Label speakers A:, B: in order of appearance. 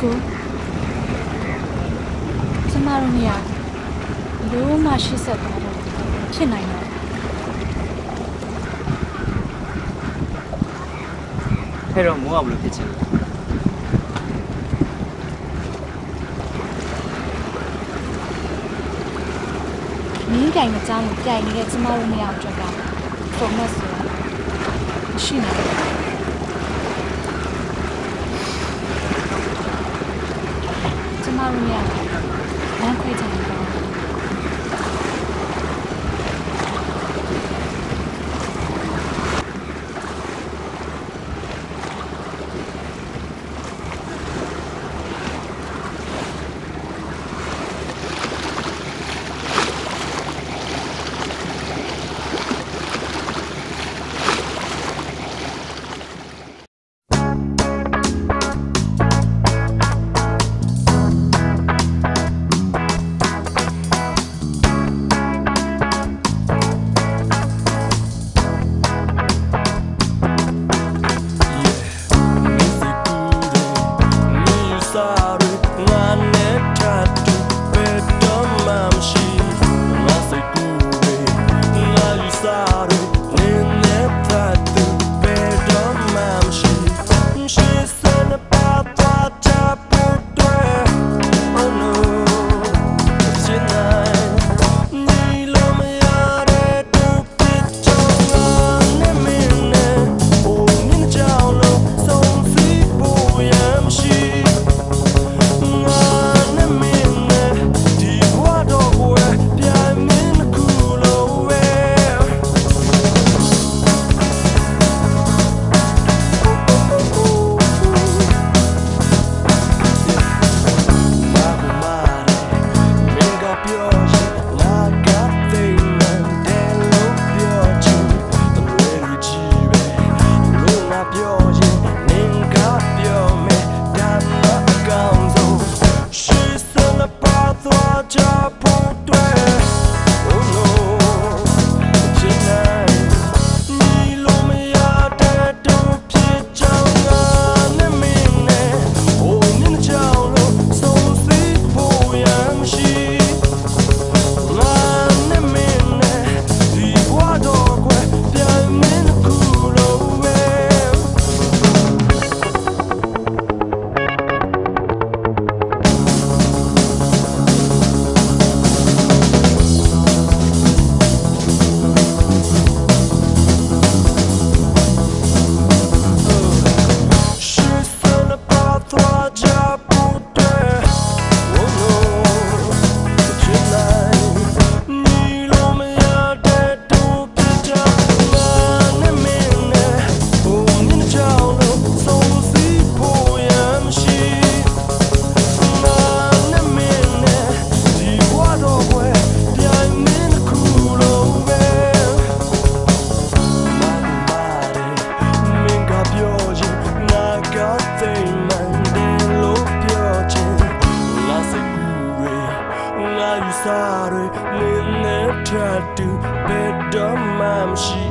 A: ကိုကျမတို့မရဘူးလို့မှရှိဆက်သွားတော့ဖြစ်နိုင်တော့
B: အဲ့တော့မိုးကဘယ်လိုဖြစ်ချင်လဲ
A: မင်းကြိုင်မကြောင်းကိုကြိုင်နေတဲ့ကျမတို့မရအောင်ကြွတာပုံနဲ့ဆိုရှိနေတယ်ကျမတို့မရလမ်းခွဲကြတယ်
C: Sorry, Lynette tried to bed on my machine.